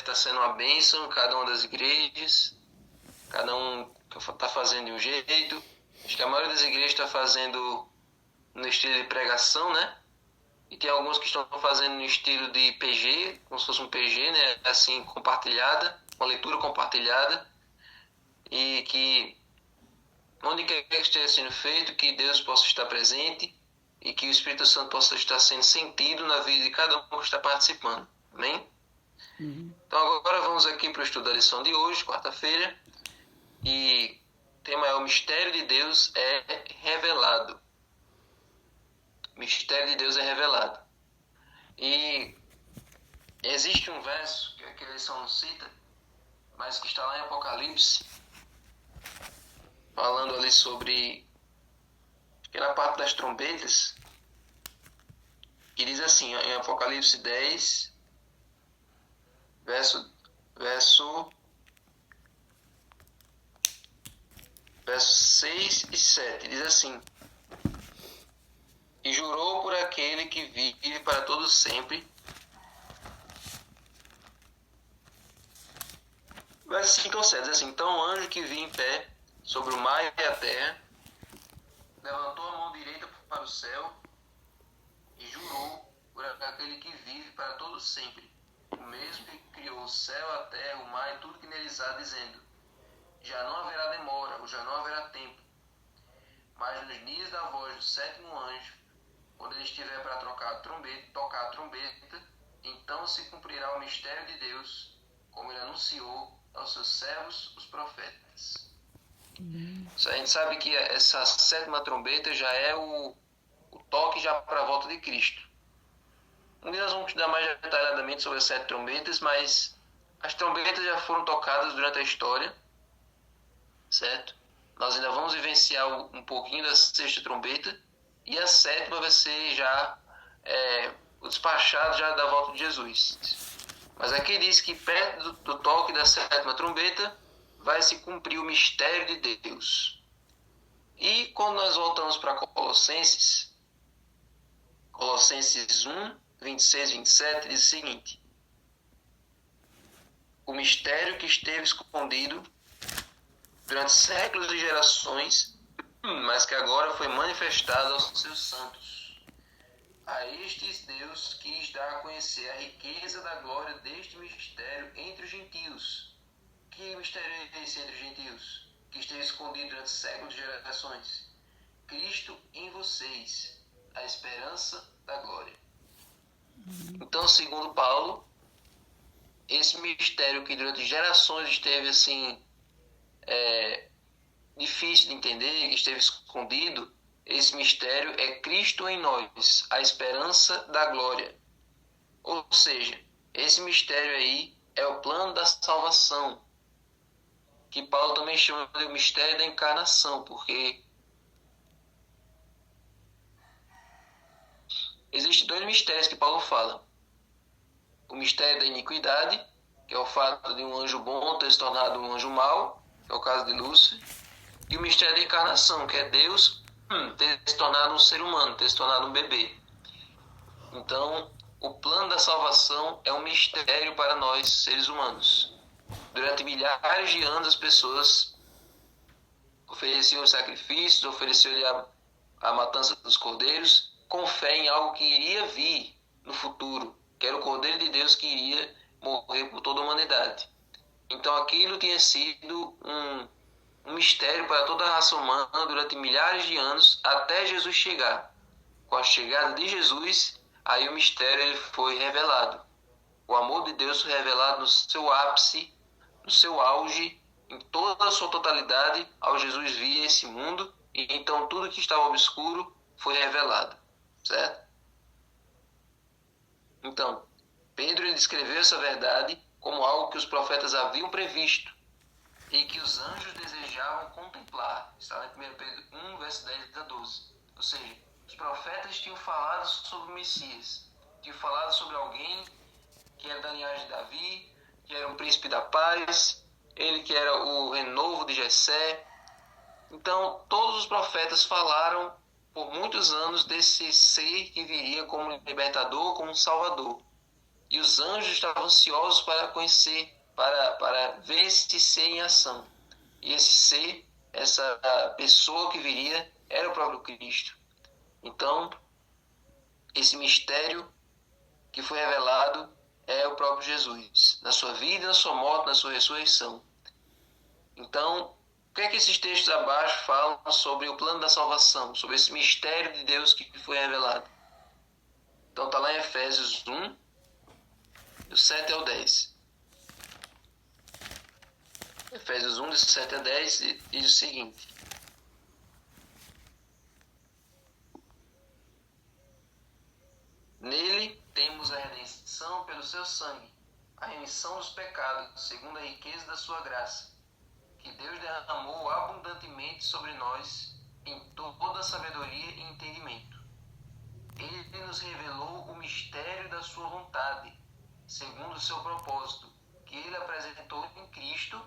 está sendo uma bênção em cada uma das igrejas. Cada um está fazendo de um jeito. Acho que a maioria das igrejas está fazendo no estilo de pregação, né? E tem alguns que estão fazendo no estilo de PG, como se fosse um PG, né? Assim, compartilhada, uma leitura compartilhada. E que, onde quer que esteja sendo feito, que Deus possa estar presente e que o Espírito Santo possa estar sendo sentido na vida de cada um que está participando. Amém? Então agora vamos aqui para o estudo da lição de hoje, quarta-feira. E o tema é: o mistério de Deus é revelado. O mistério de Deus é revelado. E existe um verso que a lição não cita, mas que está lá em Apocalipse, falando ali sobre aquela parte das trombetas, que diz assim, em Apocalipse 10, verso 6 e 7, diz assim: e jurou por aquele que vive para todo sempre. Verso 5 ou 7 diz assim: então o anjo que vinha em pé sobre o mar e a terra levantou a mão direita para o céu e jurou por aquele que vive para todo sempre, o mesmo que criou o céu, a terra, o mar e tudo que neles há, dizendo: já não haverá demora, ou já não haverá tempo, mas nos dias da voz do sétimo anjo, quando ele estiver para tocar a trombeta, então se cumprirá o mistério de Deus, como ele anunciou aos seus servos, os profetas. A gente sabe que essa sétima trombeta já é o toque já para a volta de Cristo. Um dia nós vamos estudar mais detalhadamente sobre as 7 trombetas, mas as trombetas já foram tocadas durante a história, certo? Nós ainda vamos vivenciar um pouquinho da sexta trombeta, e a sétima vai ser já o despachado já da volta de Jesus. Mas aqui diz que perto do toque da sétima trombeta vai se cumprir o mistério de Deus. E quando nós voltamos para Colossenses 1, 26 e 27, diz o seguinte: o mistério que esteve escondido durante séculos e gerações, mas que agora foi manifestado aos seus santos. A estes Deus quis dar a conhecer a riqueza da glória deste mistério entre os gentios. Que mistério é esse entre os gentios, que esteve escondido durante séculos e gerações? Cristo em vocês, a esperança da glória. Então, segundo Paulo, esse mistério que durante gerações esteve assim, difícil de entender, esteve escondido, esse mistério é Cristo em nós, a esperança da glória. Ou seja, esse mistério aí é o plano da salvação, que Paulo também chama de mistério da encarnação, porque existem 2 mistérios que Paulo fala. O mistério da iniquidade, que é o fato de um anjo bom ter se tornado um anjo mau, que é o caso de Lúcifer, e o mistério da encarnação, que é Deus ter se tornado um ser humano, ter se tornado um bebê. Então, o plano da salvação é um mistério para nós, seres humanos. Durante milhares de anos, as pessoas ofereciam sacrifícios, ofereciam a matança dos cordeiros, com fé em algo que iria vir no futuro, que era o Cordeiro de Deus que iria morrer por toda a humanidade. Então aquilo tinha sido um mistério para toda a raça humana durante milhares de anos, até Jesus chegar. Com a chegada de Jesus, aí o mistério ele foi revelado. O amor de Deus foi revelado no seu ápice, no seu auge, em toda a sua totalidade, ao Jesus vir esse mundo, e então tudo que estava obscuro foi revelado, certo? Então, Pedro ele descreveu essa verdade como algo que os profetas haviam previsto e que os anjos desejavam contemplar. Está em 1 Pedro 1, verso 10 a 12. Ou seja, os profetas tinham falado sobre o Messias, tinham falado sobre alguém que era da linhagem de Davi, que era um príncipe da paz, ele que era o renovo de Jessé. Então, todos os profetas falaram por muitos anos desse ser que viria como libertador, como salvador. E os anjos estavam ansiosos para conhecer, para ver esse ser em ação. E esse ser, essa pessoa que viria, era o próprio Cristo. Então, esse mistério que foi revelado é o próprio Jesus, na sua vida, na sua morte, na sua ressurreição. Então, o que é que esses textos abaixo falam sobre o plano da salvação, sobre esse mistério de Deus que foi revelado? Então está lá em Efésios 1, do 7 ao 10. Efésios 1, do 7 a 10, diz o seguinte: Nele temos a redenção pelo seu sangue, a remissão dos pecados, segundo a riqueza da sua graça, que Deus derramou abundantemente sobre nós em toda sabedoria e entendimento. Ele nos revelou o mistério da sua vontade, segundo o seu propósito, que ele apresentou em Cristo,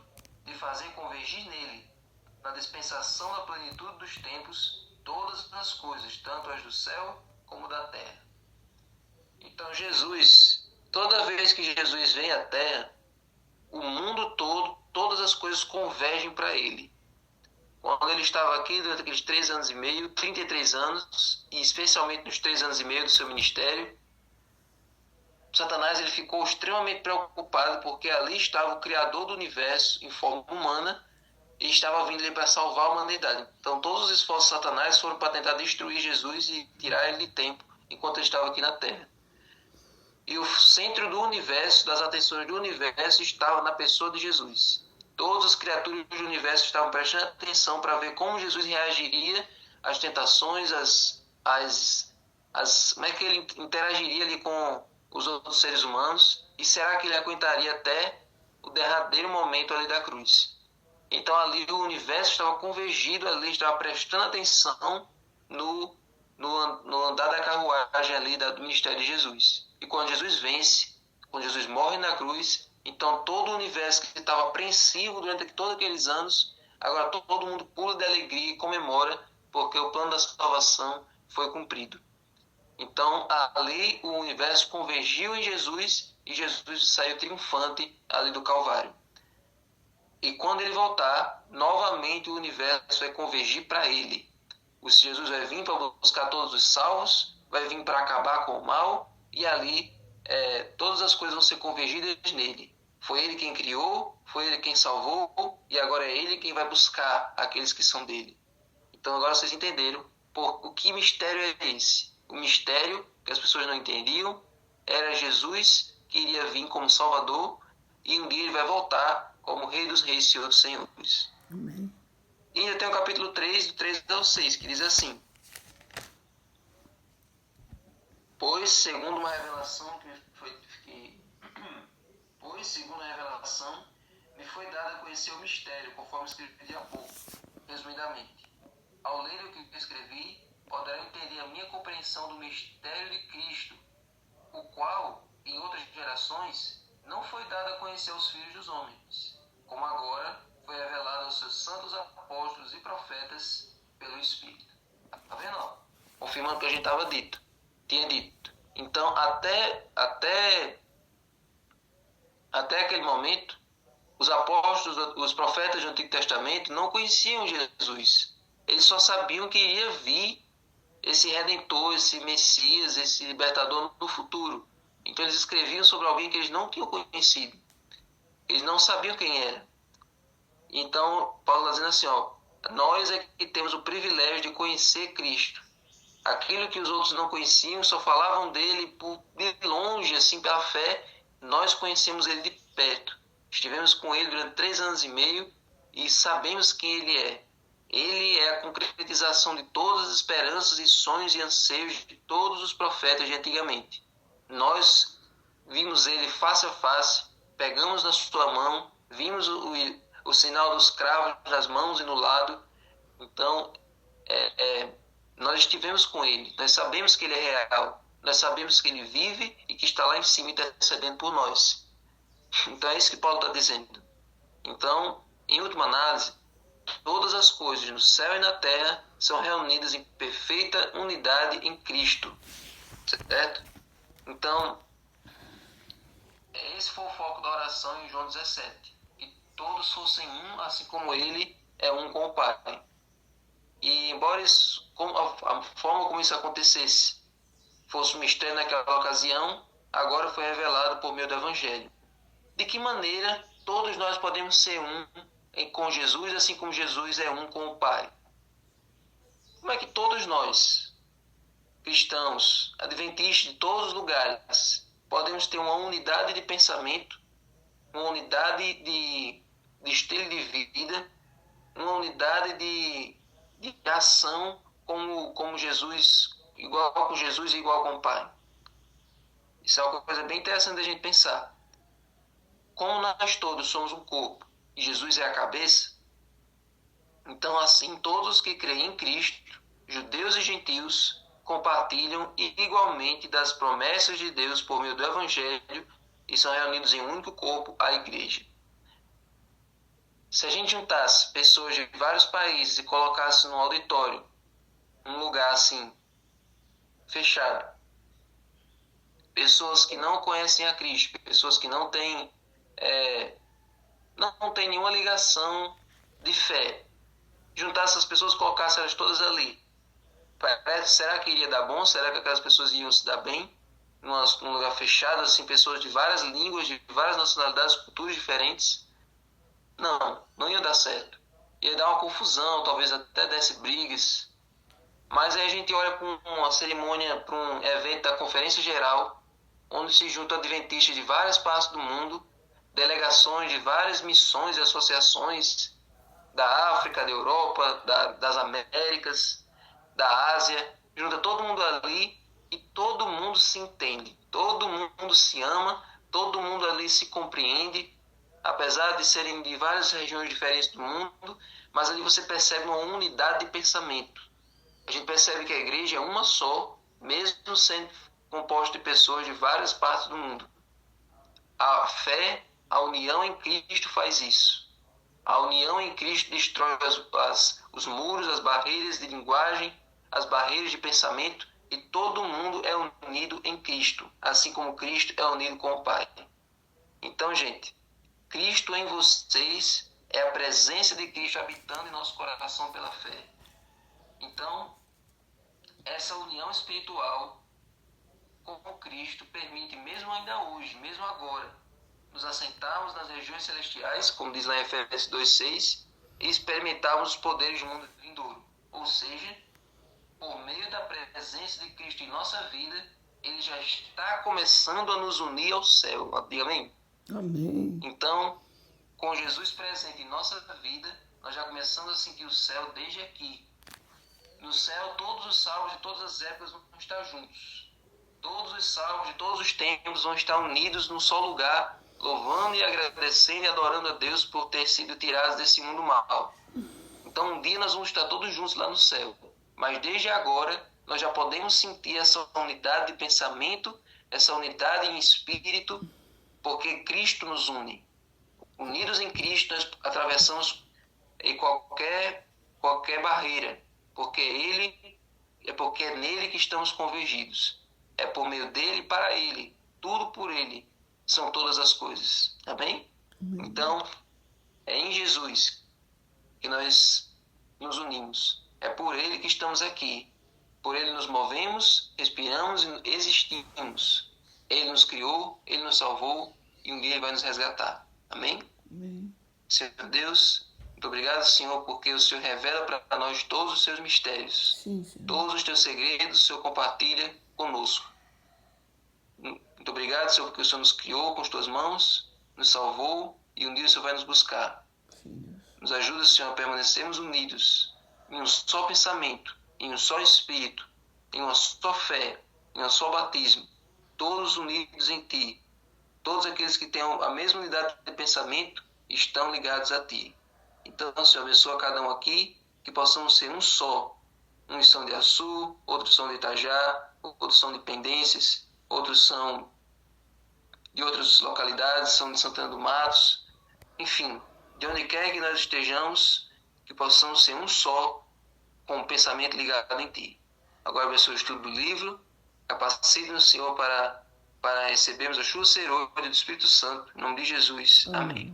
de fazer convergir nele, na dispensação da plenitude dos tempos, todas as coisas, tanto as do céu como da terra. Então Jesus, toda vez que Jesus vem à terra, o mundo todo, todas as coisas convergem para ele. Quando ele estava aqui, durante aqueles 3 anos e meio, 33 anos, e especialmente nos 3 anos e meio do seu ministério, Satanás ele ficou extremamente preocupado, porque ali estava o Criador do universo em forma humana e estava vindo ali para salvar a humanidade. Então todos os esforços de Satanás foram para tentar destruir Jesus e tirar ele de tempo enquanto ele estava aqui na Terra. E o centro do universo, das atenções do universo, estava na pessoa de Jesus. Todas as criaturas do universo estavam prestando atenção para ver como Jesus reagiria às tentações, como é que ele interagiria ali com os outros seres humanos, e será que ele aguentaria até o derradeiro momento ali da cruz. Então ali o universo estava convergido, ali estava prestando atenção no andar da carruagem ali do ministério de Jesus. E quando Jesus vence, quando Jesus morre na cruz, então todo o universo que estava apreensivo durante todos aqueles anos, agora todo mundo pula de alegria e comemora, porque o plano da salvação foi cumprido. Então ali o universo convergiu em Jesus e Jesus saiu triunfante ali do Calvário. E quando ele voltar, novamente o universo vai convergir para ele. O Jesus vai vir para buscar todos os salvos, vai vir para acabar com o mal, e ali todas as coisas vão ser convergidas nele. Foi ele quem criou, foi ele quem salvou, e agora é ele quem vai buscar aqueles que são dele. Então agora vocês entenderam o que mistério é esse. O mistério que as pessoas não entendiam era Jesus que iria vir como Salvador, e um dia ele vai voltar como Rei dos Reis e Senhor dos Senhores. Amém. E ainda tem o capítulo 3, do 3 ao 6, que diz assim: Pois, segundo uma revelação me foi dado a conhecer o mistério, conforme escrevi há pouco, resumidamente. Ao ler o que escrevi, poderá entender a minha compreensão do mistério de Cristo, o qual, em outras gerações, não foi dado a conhecer aos filhos dos homens, como agora foi revelado aos seus santos apóstolos e profetas pelo Espírito. Tá vendo? Confirmando o que a gente tinha dito. Então, até aquele momento, os apóstolos, os profetas do Antigo Testamento não conheciam Jesus. Eles só sabiam que iria vir esse Redentor, esse Messias, esse Libertador no futuro. Então eles escreviam sobre alguém que eles não tinham conhecido. Eles não sabiam quem era. Então, Paulo está dizendo assim, nós é que temos o privilégio de conhecer Cristo. Aquilo que os outros não conheciam, só falavam dele de longe, assim, pela fé, nós conhecemos ele de perto. Estivemos com ele durante 3 anos e meio e sabemos quem ele é. Ele é a concretização de todas as esperanças e sonhos e anseios de todos os profetas de antigamente. Nós vimos ele face a face, pegamos na sua mão, vimos o sinal dos cravos nas mãos e no lado. Então, nós estivemos com ele, nós sabemos que ele é real, nós sabemos que ele vive e que está lá em cima intercedendo por nós. Então é isso que Paulo está dizendo. Então, em última análise, todas as coisas no céu e na terra são reunidas em perfeita unidade em Cristo. Certo? Então, Esse foi o foco da oração em João 17. Que todos fossem um, assim como ele é um com o Pai. E embora isso, a forma como isso acontecesse fosse um mistério naquela ocasião, agora foi revelado por meio do Evangelho. De que maneira todos nós podemos ser um com Jesus, assim como Jesus é um com o Pai? Como é que todos nós, cristãos, adventistas de todos os lugares, podemos ter uma unidade de pensamento, uma unidade de estilo de vida, uma unidade de ação como Jesus, igual com Jesus e igual com o Pai? Isso é uma coisa bem interessante da gente pensar. Como nós todos somos um corpo e Jesus é a cabeça, então assim todos que creem em Cristo, judeus e gentios, compartilham igualmente das promessas de Deus por meio do Evangelho e são reunidos em um único corpo, a Igreja. Se a gente juntasse pessoas de vários países e colocasse num auditório, num lugar assim, fechado, pessoas que não conhecem a Cristo, pessoas que não têm nenhuma ligação de fé, juntar essas pessoas, colocasse elas todas ali, será que iria dar bom? Será que aquelas pessoas iam se dar bem? Num lugar fechado, assim, pessoas de várias línguas, de várias nacionalidades, culturas diferentes? Não ia dar certo. Ia dar uma confusão, talvez até desse brigas. Mas aí a gente olha para uma cerimônia, para um evento da Conferência Geral, onde se juntam adventistas de várias partes do mundo, delegações de várias missões e associações da África, da Europa, das Américas, da Ásia, junta todo mundo ali e todo mundo se entende, todo mundo se ama, todo mundo ali se compreende, apesar de serem de várias regiões diferentes do mundo, mas ali você percebe uma unidade de pensamento. A gente percebe que a igreja é uma só, mesmo sendo composta de pessoas de várias partes do mundo. A fé, a união em Cristo faz isso. A união em Cristo destrói os muros, as barreiras de linguagem, as barreiras de pensamento, e todo mundo é unido em Cristo, assim como Cristo é unido com o Pai. Então, gente, Cristo em vocês é a presença de Cristo habitando em nosso coração pela fé. Então, essa união espiritual com Cristo permite, mesmo ainda hoje, mesmo agora, nos assentarmos nas regiões celestiais, como diz lá em Efésios 2,6, e experimentarmos os poderes do mundo vindouro. Ou seja, por meio da presença de Cristo em nossa vida, Ele já está começando a nos unir ao céu. Diga amém? Amém. Então, com Jesus presente em nossa vida, nós já começamos a sentir o céu desde aqui. No céu, todos os salvos de todas as épocas vão estar juntos. Todos os salvos de todos os tempos vão estar unidos num só lugar, louvando e agradecendo e adorando a Deus por ter sido tirados desse mundo mal. Então um dia nós vamos estar todos juntos lá no céu. Mas desde agora nós já podemos sentir essa unidade de pensamento, essa unidade em espírito, porque Cristo nos une. Unidos em Cristo nós atravessamos qualquer barreira, porque é nele que estamos convergidos. É por meio dele, para ele, tudo por ele, são todas as coisas. Amém? Então, é em Jesus que nós nos unimos. É por ele que estamos aqui. Por ele nos movemos, respiramos e existimos. Ele nos criou, ele nos salvou e um dia ele vai nos resgatar. Amém? Amém. Senhor Deus, muito obrigado, Senhor, porque o Senhor revela para nós todos os seus mistérios. Sim, Senhor. Todos os teus segredos, o Senhor compartilha conosco. Muito obrigado, Senhor, porque o Senhor nos criou com as tuas mãos, nos salvou e um dia o Senhor vai nos buscar. Sim, Deus. Nos ajuda, Senhor, a permanecermos unidos em um só pensamento, em um só espírito, em uma só fé, em um só batismo, todos unidos em Ti. Todos aqueles que têm a mesma unidade de pensamento estão ligados a Ti. Então, Senhor, abençoa cada um aqui, que possamos ser um só. Uns são de Açu, outros são de Itajá, outros são de Pendências, outros são de outras localidades, são de Santana do Matos. Enfim, de onde quer que nós estejamos, que possamos ser um só, com um pensamento ligado em Ti. Agora abençoe o estudo do livro, capacite-nos, Senhor, para para recebermos a chuva serôdia do Espírito Santo. Em nome de Jesus. Amém.